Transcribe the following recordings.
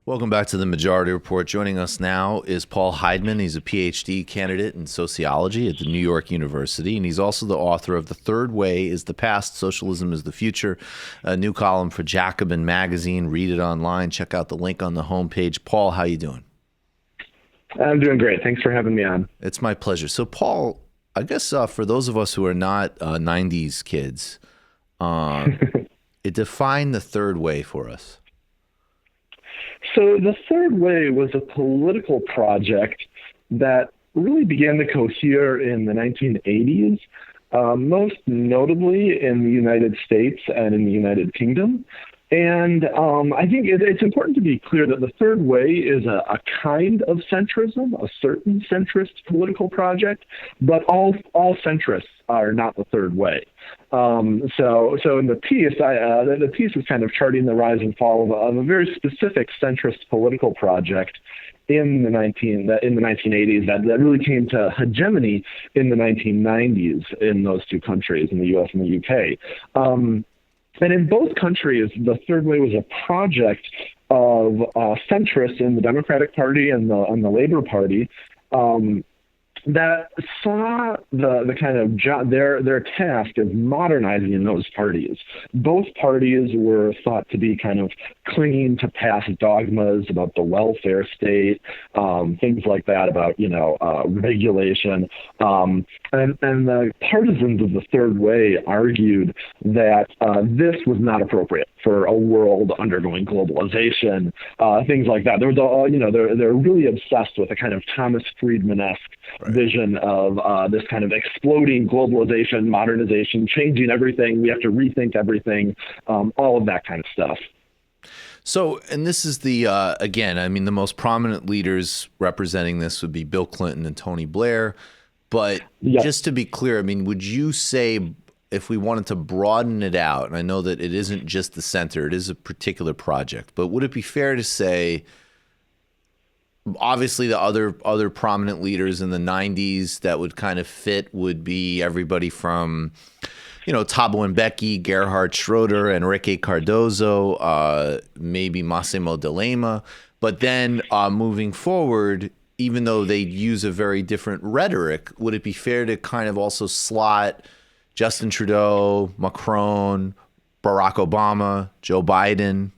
Welcome back to the Majority Report. Joining us now is Paul Heideman. He's a PhD candidate in sociology at the New York University, and he's also the author of The Third Way is the Past, Socialism Is The Future, a new column for Jacobin magazine. Read it online. Check out the link on the homepage. Paul, how you doing? I'm doing great. Thanks for having me on. It's my pleasure. So, Paul, I guess for those of us who are not 90s kids, define the third way for us. So the Third Way was a political project that really began to cohere in the 1980s, most notably in the United States and in the United Kingdom. And I think it's important to be clear that the Third Way is a kind of centrism, a certain centrist political project, but all centrists are not the Third Way. So in the piece, the piece was kind of charting the rise and fall of a very specific centrist political project in the 1980s that really came to hegemony in the 1990s in those two countries, in the U.S. and the U.K. And in both countries, the Third Way was a project of centrists in the Democratic Party and the Labor Party that saw the kind of their task of modernizing those parties. Both parties were thought to be kind of clinging to past dogmas about the welfare state, things like that, about regulation, and the partisans of the Third Way argued that this was not appropriate for a world undergoing globalization, things like that. There was they're really obsessed with a kind of Thomas Friedman-esque vision of this kind of exploding globalization, modernization, changing everything. We have to rethink everything, all of that kind of stuff. So, and this is the, again, I mean, the most prominent leaders representing this would be Bill Clinton and Tony Blair. But just to be clear, I mean, would you say, if we wanted to broaden it out, and I know that it isn't just the center, it is a particular project, but would it be fair to say, obviously the other prominent leaders in the 90s that would kind of fit would be everybody from, Thabo Mbeki, Gerhard Schroeder, Enrique Cardozo, maybe Massimo D'Alema. But then moving forward, even though they use a very different rhetoric, would it be fair to kind of also slot Justin Trudeau, Macron, Barack Obama, Joe Biden,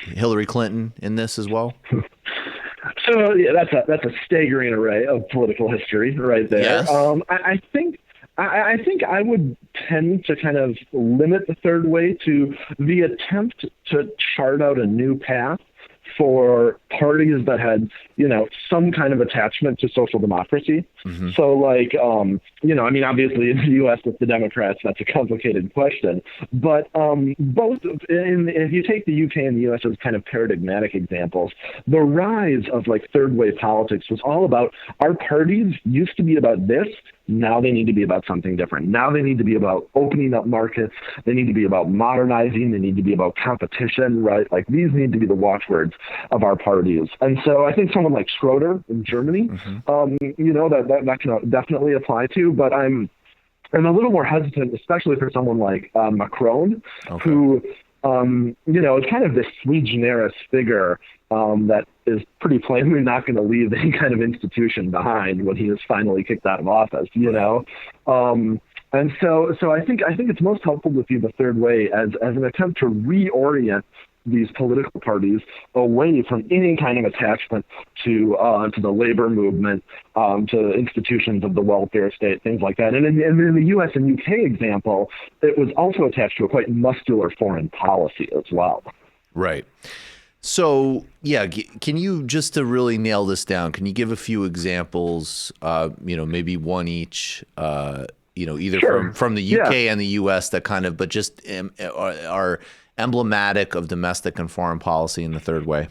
Hillary Clinton in this as well? So yeah, that's a staggering array of political history right there. Yes. I think I would tend to kind of limit the Third Way to the attempt to chart out a new path for parties that had, some kind of attachment to social democracy. Mm-hmm. So like, obviously in the U.S. with the Democrats, that's a complicated question. But if you take the U.K. and the U.S. as kind of paradigmatic examples, the rise of like Third Way politics was all about our parties used to be about this. Now they need to be about something different. Now they need to be about opening up markets. They need to be about modernizing. They need to be about competition, right? Like these need to be the watchwords of our parties. And so I think someone like Schroeder in Germany, that can definitely apply to. But I'm a little more hesitant, especially for someone like Macron, who is kind of this sui generis figure that is pretty plainly not going to leave any kind of institution behind when he is finally kicked out of office, And so I think it's most helpful to see the Third Way as an attempt to reorient these political parties away from any kind of attachment to the labor movement, to institutions of the welfare state, things like that. And in the U.S. and UK example, it was also attached to a quite muscular foreign policy as well. Right. So, can you, just to really nail this down, can you give a few examples, maybe one each, either Sure. from the UK and the US that kind of, but just are emblematic of domestic and foreign policy in the Third Way?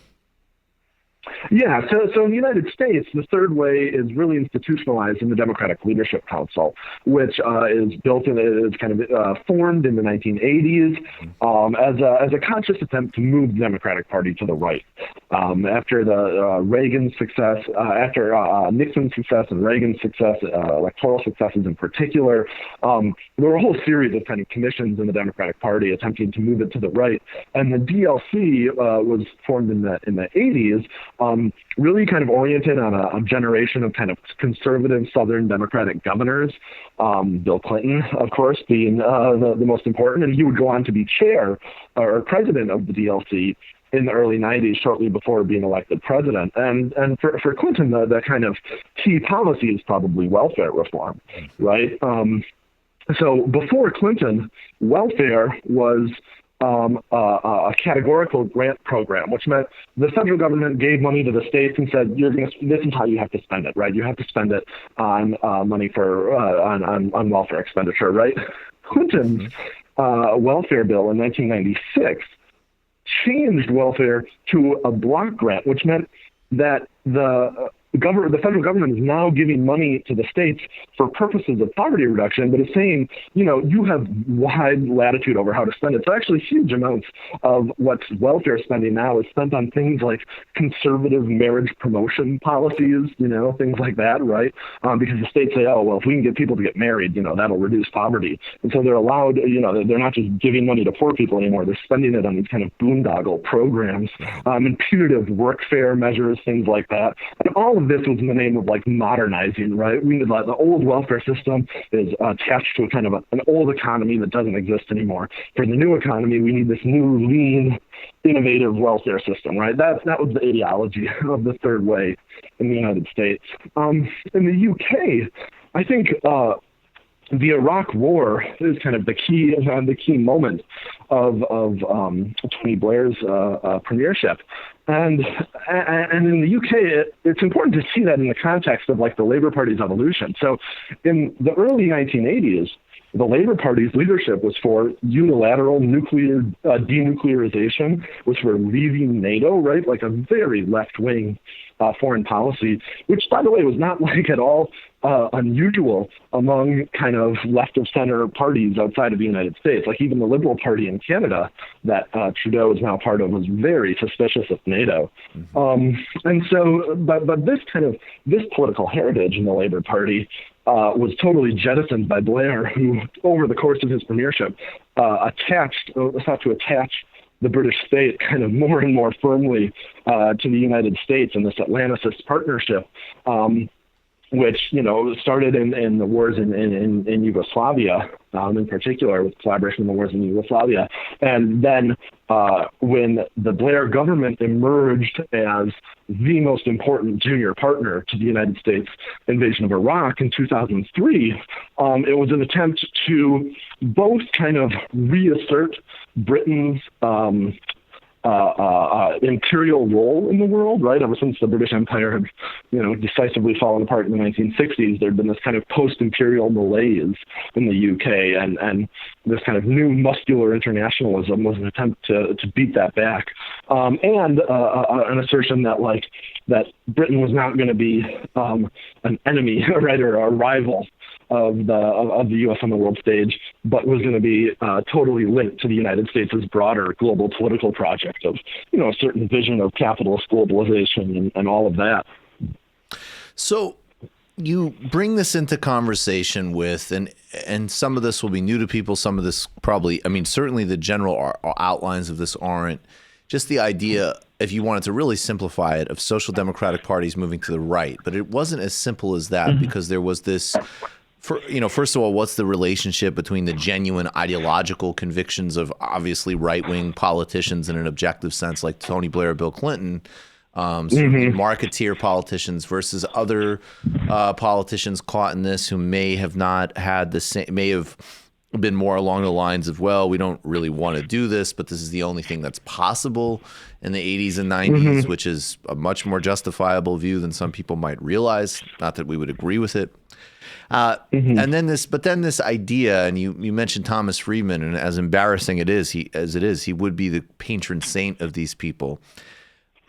Yeah, so in the United States, the third way is really institutionalized in the Democratic Leadership Council, which is built in, is kind of formed in the 1980s as a conscious attempt to move the Democratic Party to the right. After the Reagan success, after Nixon's success and Reagan's success, electoral successes in particular, there were a whole series of kind of commissions in the Democratic Party attempting to move it to the right, and the DLC was formed in the 80s. Really kind of oriented on a generation of kind of conservative Southern Democratic governors, Bill Clinton, of course, being the most important, and he would go on to be chair or president of the DLC in the early 90s, shortly before being elected president. And for Clinton, the kind of key policy is probably welfare reform, right? So before Clinton, welfare was a categorical grant program, which meant the federal government gave money to the states and said, this is how you have to spend it, right? You have to spend it on money for on welfare expenditure, right? Clinton's welfare bill in 1996 changed welfare to a block grant, which meant that the federal government is now giving money to the states for purposes of poverty reduction, but it's saying, you have wide latitude over how to spend it. So actually huge amounts of what's welfare spending now is spent on things like conservative marriage promotion policies, things like that, right? Because the states say, oh, well, if we can get people to get married, that'll reduce poverty. And so they're allowed, they're not just giving money to poor people anymore. They're spending it on these kind of boondoggle programs, and punitive workfare measures, things like that. And all of this was in the name of like modernizing, right? The old welfare system is attached to a kind of an old economy that doesn't exist anymore. For the new economy, we need this new, lean, innovative welfare system, right? That was the ideology of the third way in the United States. In the UK, I think the Iraq War is kind of the key moment of Tony Blair's premiership. And in the UK, it's important to see that in the context of like the Labour Party's evolution. So in the early 1980s, the Labour Party's leadership was for unilateral nuclear denuclearization, which were leaving NATO, right? Like a very left-wing foreign policy, which, by the way, was not like at all unusual among kind of left-of-center parties outside of the United States. Like even the Liberal Party in Canada that Trudeau is now part of was very suspicious of NATO. And so, but this political heritage in the Labour Party was totally jettisoned by Blair, who, over the course of his premiership, sought to attach the British state kind of more and more firmly to the United States in this Atlanticist partnership, which started in the wars in Yugoslavia, in particular with collaboration in the wars in Yugoslavia, and then when the Blair government emerged as the most important junior partner to the United States invasion of Iraq in 2003, it was an attempt to both kind of reassert Britain's imperial role in the world, right? Ever since the British Empire had, decisively fallen apart in the 1960s, there'd been this kind of post-imperial malaise in the UK, and this kind of new muscular internationalism was an attempt to beat that back, and an assertion that Britain was not going to be an enemy, right, or a rival of the U.S. on the world stage, but was going to be totally linked to the United States' broader global political project of, a certain vision of capitalist globalization and all of that. So you bring this into conversation with, and some of this will be new to people, some of this probably, certainly the general outlines of this aren't, just the idea, if you wanted to really simplify it, of social democratic parties moving to the right. But it wasn't as simple as that, because there was this, first of all, what's the relationship between the genuine ideological convictions of obviously right-wing politicians in an objective sense, like Tony Blair or Bill Clinton, marketeer politicians versus other politicians caught in this who may have not had the same, may have been more along the lines of, well, we don't really want to do this, but this is the only thing that's possible in the 80s and 90s, which is a much more justifiable view than some people might realize. Not that we would agree with it. And then this idea, and you mentioned Thomas Friedman, and as embarrassing as it is, he would be the patron saint of these people.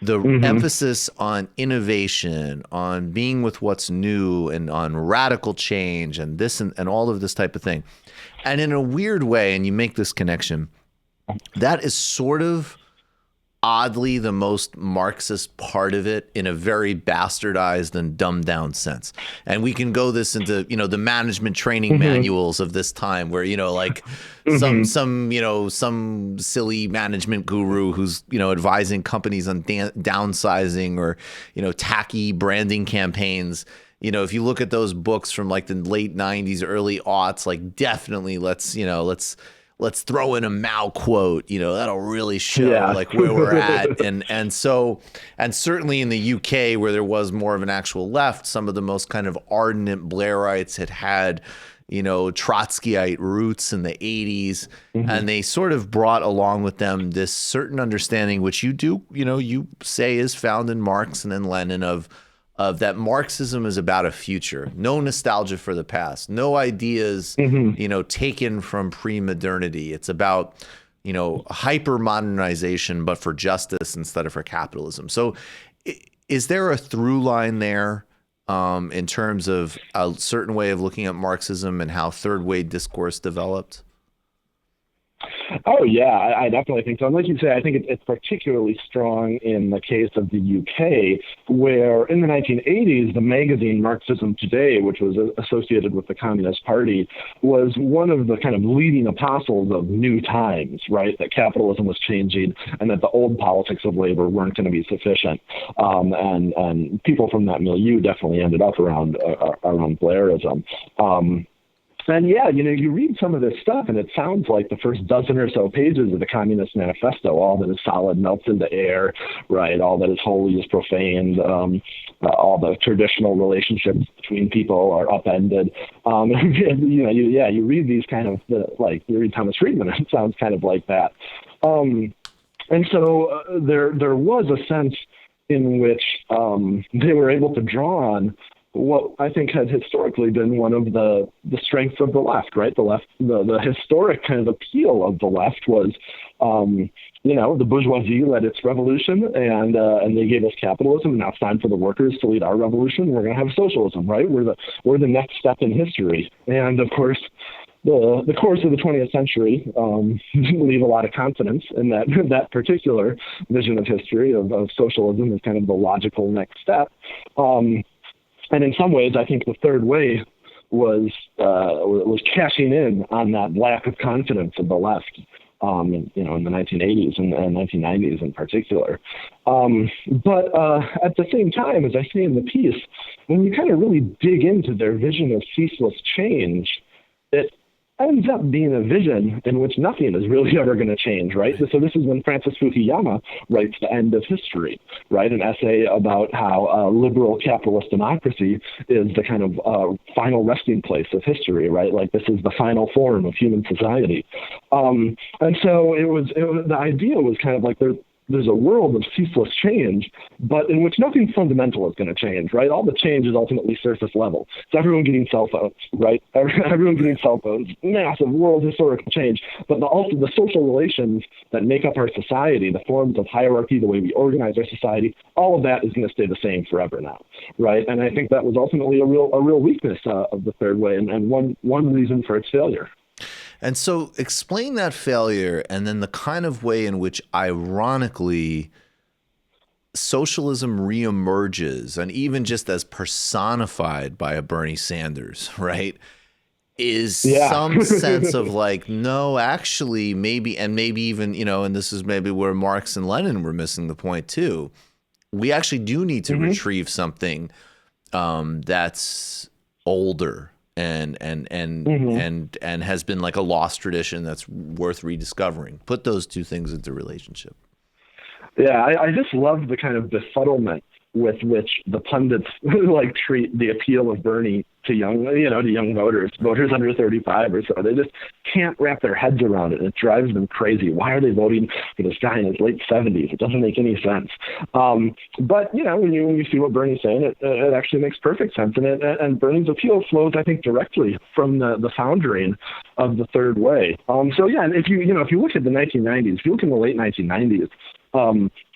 the emphasis on innovation, on being with what's new, and on radical change, and this and all of this type of thing. And in a weird way, and you make this connection, that is sort of oddly the most Marxist part of it in a very bastardized and dumbed down sense. And we can go this into, the management training manuals of this time where, like some silly management guru who's, advising companies on downsizing or, tacky branding campaigns. If you look at those books from like the late 90s, early aughts, like definitely let's throw in a Mao quote, that'll really show like where we're at. And certainly in the UK, where there was more of an actual left, some of the most kind of ardent Blairites had Trotskyite roots in the 80s. And they sort of brought along with them this certain understanding, which you say is found in Marx and in Lenin of that Marxism is about a future, no nostalgia for the past, no ideas, taken from pre-modernity. It's about, hyper modernization, but for justice instead of for capitalism. So is there a through line there in terms of a certain way of looking at Marxism and how third wave discourse developed? Oh, yeah, I definitely think so. And like you say, I think it's particularly strong in the case of the UK, where in the 1980s, the magazine Marxism Today, which was associated with the Communist Party, was one of the kind of leading apostles of new times, right? That capitalism was changing and that the old politics of labor weren't going to be sufficient. And people from that milieu definitely ended up around Blairism. And yeah, you read some of this stuff and it sounds like the first dozen or so pages of the Communist Manifesto, all that is solid melts into air, right? All that is holy is profaned. All the traditional relationships between people are upended. You read these kind of, you read Thomas Friedman, and it sounds kind of like that. And so there was a sense in which they were able to draw on what I think has historically been one of the strengths of the left, right? The left, the historic kind of appeal of the left was, the bourgeoisie led its revolution and they gave us capitalism, and now it's time for the workers to lead our revolution. We're going to have socialism, right? We're the next step in history. And of course, the course of the 20th century didn't leave a lot of confidence in that particular vision of history of socialism as kind of the logical next step. And in some ways, I think the third way was cashing in on that lack of confidence of the left, in the 1980s and 1990s in particular. But at the same time, as I say in the piece, when you kind of really dig into their vision of ceaseless change, it ends up being a vision in which nothing is really ever going to change, right? So this is when Francis Fukuyama writes The End of History, right? An essay about how liberal capitalist democracy is the kind of final resting place of history, right? Like this is the final form of human society. And so it was the idea was kind of like there's a world of ceaseless change, but in which nothing fundamental is going to change, right? All the change is ultimately surface level. So everyone getting cell phones, right? Everyone getting cell phones, massive world historical change. But the social relations that make up our society, the forms of hierarchy, the way we organize our society, all of that is going to stay the same forever now, right? And I think that was ultimately a real weakness of the third way, and one reason for its failure. And so explain that failure and then the kind of way in which, ironically, socialism reemerges, and even just as personified by a Bernie Sanders, right, is some sense of like, no, actually, maybe even, and this is maybe where Marx and Lenin were missing the point too. We actually do need to retrieve something that's older and has been like a lost tradition that's worth rediscovering. Put those two things into relationship. Yeah, I just love the kind of befuddlement with which the pundits treat the appeal of Bernie to young voters under 35 or so. They just can't wrap their heads around it. It drives them crazy. Why are they voting for this guy in his late 70s? It doesn't make any sense. But when you see what Bernie's saying, it actually makes perfect sense. And Bernie's appeal flows, I think, directly from the foundering of the third way. And if you look at the 1990s, if you look in the late 1990s,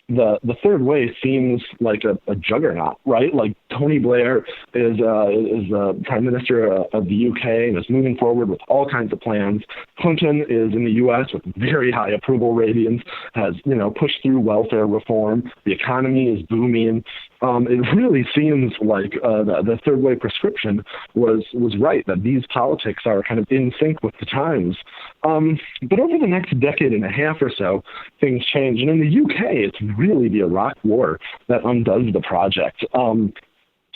the third way seems like a juggernaut, right? Like Tony Blair is the prime minister of the UK and is moving forward with all kinds of plans. Clinton is in the US with very high approval ratings, has pushed through welfare reform. The economy is booming. It really seems like the third way prescription was right, that these politics are kind of in sync with the times. But over the next decade and a half or so, things change. And in the UK, it's really the Iraq War that undoes the project.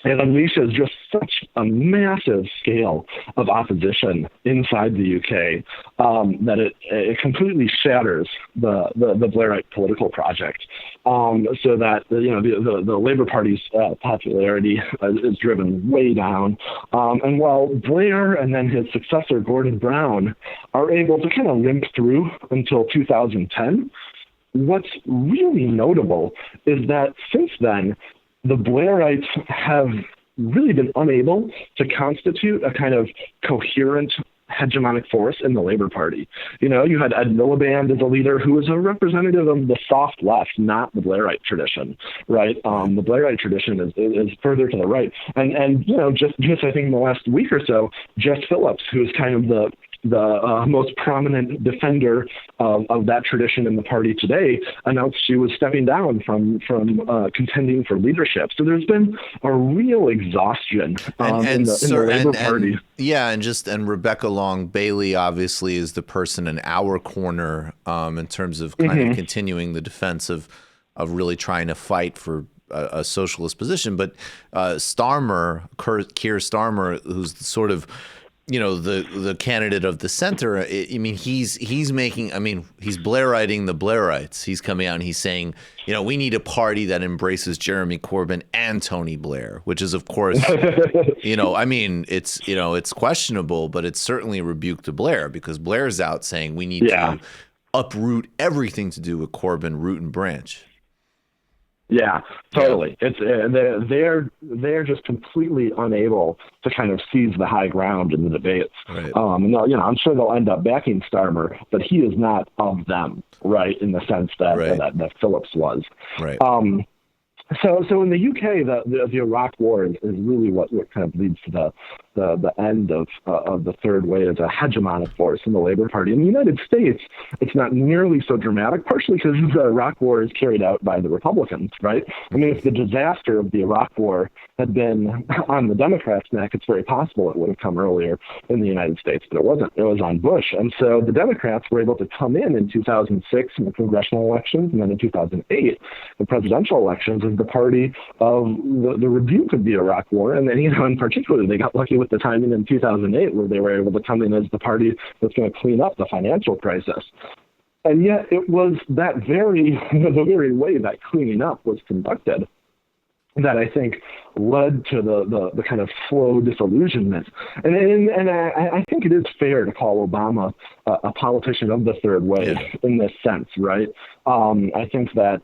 It unleashes just such a massive scale of opposition inside the UK that it completely shatters the Blairite political project. So that the Labour Party's popularity is driven way down. And while Blair and then his successor Gordon Brown are able to kind of limp through until 2010, what's really notable is that since then, the Blairites have really been unable to constitute a kind of coherent hegemonic force in the Labour Party. You had Ed Miliband as a leader who was a representative of the soft left, not the Blairite tradition, right? The Blairite tradition is further to the right. And just I think in the last week or so, Jess Phillips, who is kind of the most prominent defender of that tradition in the party today, announced she was stepping down from contending for leadership. So there's been a real exhaustion in the Labour Party. And Rebecca Long Bailey obviously is the person in our corner in terms of kind of continuing the defense of really trying to fight for a socialist position. But Keir Starmer, who's sort of the candidate of the center, he's Blairiting the Blairites. He's coming out and he's saying, we need a party that embraces Jeremy Corbyn and Tony Blair, which is, of course, it's questionable, but it's certainly a rebuke to Blair, because Blair's out saying we need to uproot everything to do with Corbyn, root and branch. Yeah, totally. It's they're just completely unable to kind of seize the high ground in the debates. Right. I'm sure they'll end up backing Starmer, but he is not of them, right? In the sense that that Phillips was. Right. So in the UK, the Iraq War is really what kind of leads to the end of the third way as a hegemonic force in the Labour Party. In the United States, it's not nearly so dramatic, partially because the Iraq War is carried out by the Republicans, right? If the disaster of the Iraq War had been on the Democrats' neck, it's very possible it would have come earlier in the United States, but it wasn't. It was on Bush. And so the Democrats were able to come in 2006 in the congressional elections, and then in 2008, the presidential elections, as the party of the rebuke of the Iraq War. And then, in particular, they got lucky with the timing in 2008, where they were able to come in as the party that's going to clean up the financial crisis. And yet it was the very way that cleaning up was conducted that I think led to the kind of slow disillusionment. And I think it is fair to call Obama a politician of the third way in this sense, right? I think that,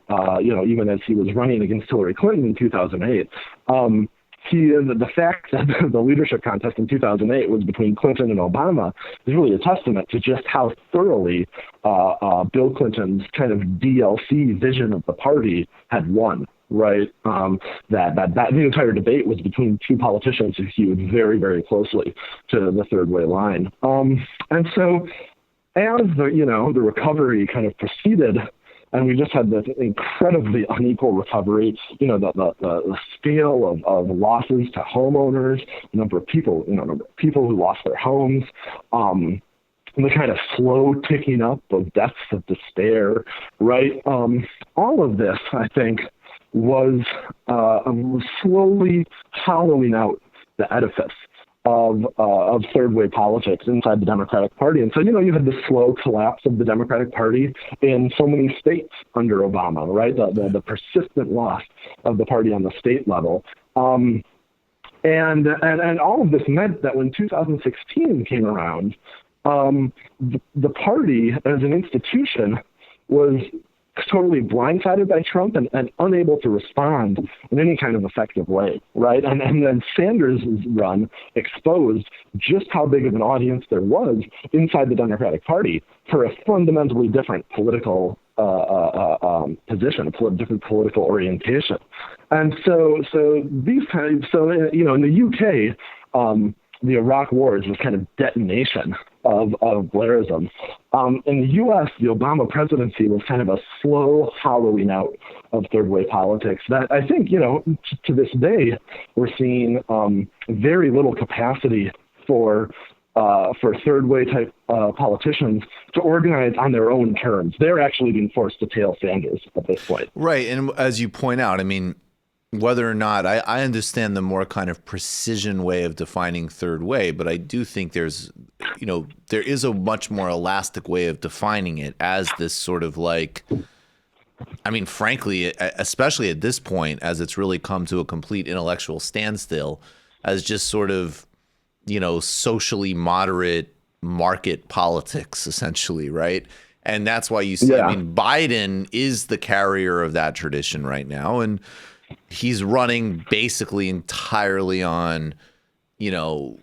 even as he was running against Hillary Clinton in 2008, the fact that the leadership contest in 2008 was between Clinton and Obama is really a testament to just how thoroughly Bill Clinton's kind of DLC vision of the party had won. Right, that the entire debate was between two politicians who hewed very, very closely to the third way line. And so, as the recovery kind of proceeded, and we just had this incredibly unequal recovery. The scale of losses to homeowners, the number of people who lost their homes. The kind of slow ticking up of deaths of despair. Right, all of this, I think, was slowly hollowing out the edifice of third way politics inside the Democratic Party. And so, you had the slow collapse of the Democratic Party in so many states under Obama, right? The persistent loss of the party on the state level. And all of this meant that when 2016 came around, the party as an institution was totally blindsided by Trump and unable to respond in any kind of effective way, right? And then Sanders' run exposed just how big of an audience there was inside the Democratic Party for a fundamentally different political position, a different political orientation. And so these kinds, you know, in the UK, the Iraq War is this kind of detonation of Blairism. In the U.S., the Obama presidency was kind of a slow hollowing out of third way politics that I think, you know, to this day, we're seeing very little capacity for third way type politicians to organize on their own terms. They're actually being forced to tail Sanders at this point. Right. And as you point out, I mean, whether or not I understand the more kind of precision way of defining third way, but I do think there's, you know, there is a much more elastic way of defining it as this sort of like, I mean, frankly, especially at this point, as it's really come to a complete intellectual standstill, as just sort of, you know, socially moderate market politics, essentially, right? And that's why you see, I mean, Biden is the carrier of that tradition right now. And he's running basically entirely on, you know,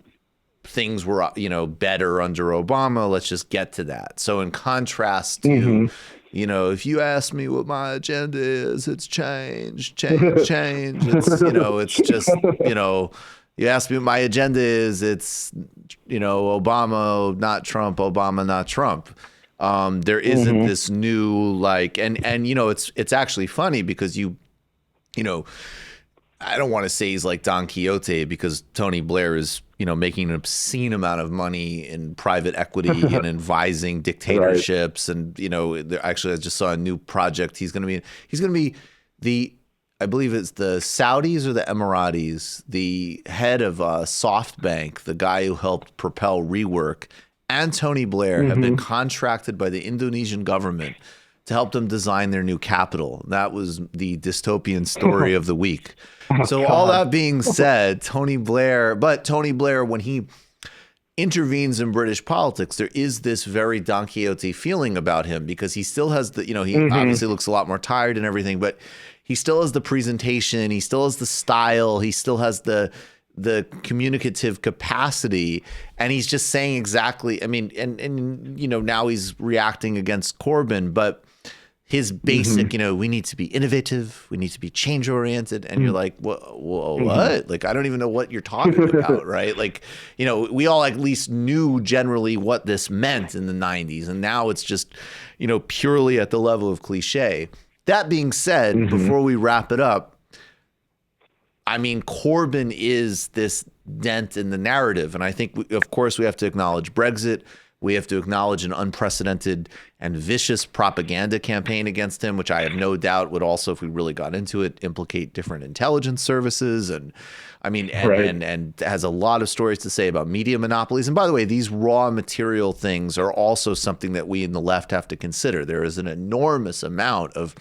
things were, you know, better under Obama. Let's just get to that. So in contrast to, you know, if you ask me what my agenda is, it's change. It's, you know, it's just, you know, you ask me what my agenda is, it's, you know, Obama, not Trump, Obama, not Trump. There isn't this new, like, and, you know, it's actually funny because you know, I don't want to say he's like Don Quixote because Tony Blair is, you know, making an obscene amount of money in private equity and advising dictatorships. Right. And, you know, actually, I just saw a new project. He's going to be the, I believe it's the Saudis or the Emiratis, the head of SoftBank, the guy who helped propel WeWork, and Tony Blair have been contracted by the Indonesian government to help them design their new capital. That was the dystopian story of the week. So all that being said, Tony Blair, when he intervenes in British politics, there is this very Don Quixote feeling about him because he still has the, you know, he obviously looks a lot more tired and everything, but he still has the presentation, he still has the style, he still has the communicative capacity, and he's just saying exactly, I mean, and you know, now he's reacting against Corbyn, but his basic, you know, we need to be innovative, we need to be change oriented. And you're like, what? Like, I don't even know what you're talking about, right? Like, you know, we all at least knew generally what this meant in the 90s. And now it's just, you know, purely at the level of cliche. That being said, before we wrap it up, I mean, Corbyn is this dent in the narrative. And I think, of course, we have to acknowledge Brexit. We have to acknowledge an unprecedented and vicious propaganda campaign against him, which I have no doubt would also, if we really got into it, implicate different intelligence services. And I mean, and has a lot of stories to say about media monopolies. And by the way, these raw material things are also something that we in the left have to consider. There is an enormous amount of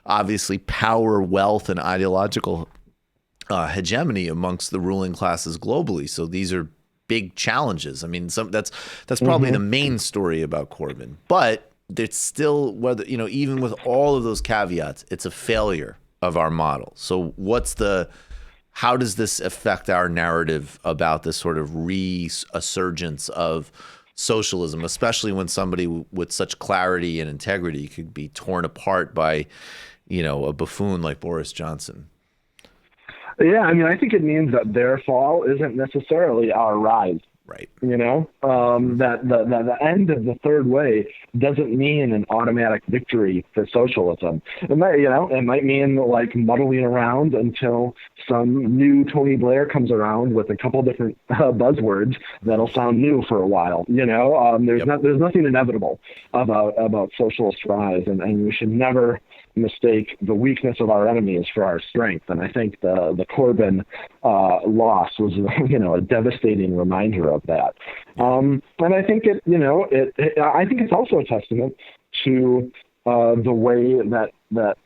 obviously power, wealth, and ideological hegemony amongst the ruling classes globally. So these are big challenges. I mean, that's probably the main story about Corbyn, but it's still, whether, you know, even with all of those caveats, it's a failure of our model. So how does this affect our narrative about this sort of resurgence of socialism, especially when somebody with such clarity and integrity could be torn apart by, you know, a buffoon like Boris Johnson? Yeah, I mean, I think it means that their fall isn't necessarily our rise. Right. You know, that the end of the third way doesn't mean an automatic victory for socialism. It might mean like muddling around until some new Tony Blair comes around with a couple different buzzwords that'll sound new for a while. You know, there's nothing inevitable about socialist rise, and we should never mistake the weakness of our enemies for our strength. And I think the Corbyn loss was, you know, a devastating reminder of that. And I think I think it's also a testament to the way that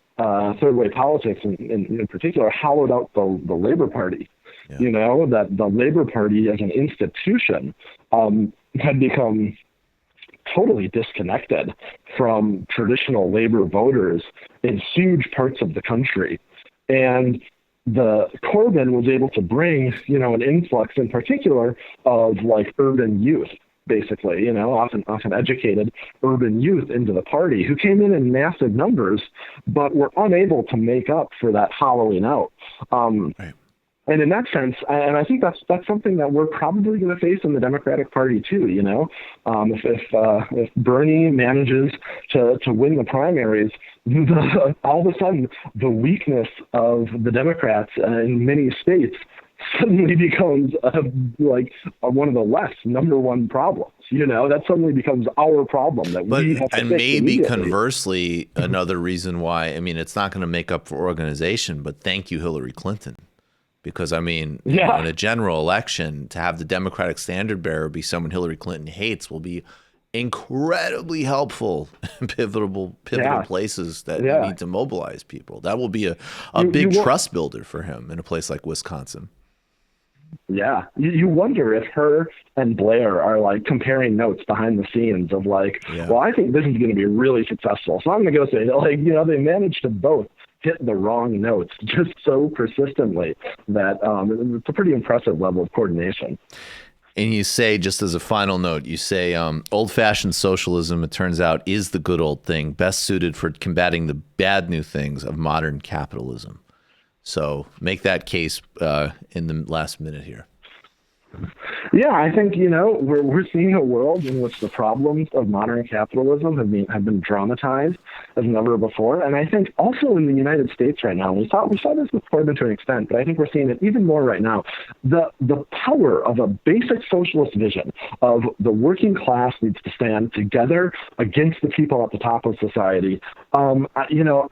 third way politics in particular hollowed out the Labour Party. Yeah. You know, that the Labor Party as an institution had become totally disconnected from traditional labor voters in huge parts of the country. And the Corbyn was able to bring, you know, an influx in particular of like urban youth, basically, you know, often educated urban youth into the party who came in massive numbers, but were unable to make up for that hollowing out. Right. And in that sense, and I think that's something that we're probably going to face in the Democratic Party too. You know, if Bernie manages to win the primaries, all of a sudden the weakness of the Democrats in many states suddenly becomes one of the number one problems. You know, that suddenly becomes our problem that we have to and fix maybe immediately. Conversely, another reason why, I mean, it's not going to make up for organization, but thank you, Hillary Clinton. Because, I mean, you know, in a general election, to have the Democratic standard bearer be someone Hillary Clinton hates will be incredibly helpful in pivotal places that you need to mobilize people. That will be a big trust builder for him in a place like Wisconsin. Yeah. You wonder if her and Blair are like comparing notes behind the scenes of like, well, I think this is going to be really successful. So I'm going to go say, like, you know, they managed to both hit the wrong notes just so persistently that it's a pretty impressive level of coordination. And you say, just as a final note, you say old-fashioned socialism, it turns out, is the good old thing, best suited for combating the bad new things of modern capitalism. So make that case in the last minute here. Yeah, I think, you know, we're seeing a world in which the problems of modern capitalism have been dramatized as never before. And I think also in the United States right now, we saw this with Corbyn to an extent, but I think we're seeing it even more right now. The power of a basic socialist vision of the working class needs to stand together against the people at the top of society. You know,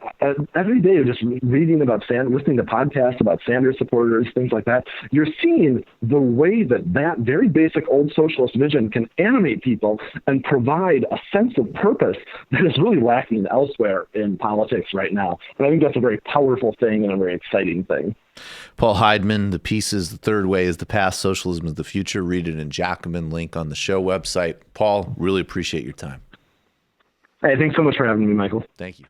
every day just reading about listening to podcasts about Sanders supporters, things like that, you're seeing the way that very basic old socialist vision can animate people and provide a sense of purpose that is really lacking elsewhere in politics right now. And I think that's a very powerful thing and a very exciting thing. Paul Heideman, the piece is The Third Way is the Past, Socialism is the Future. Read it in Jacobin, link on the show website. Paul, really appreciate your time. Hey, thanks so much for having me, Michael. Thank you.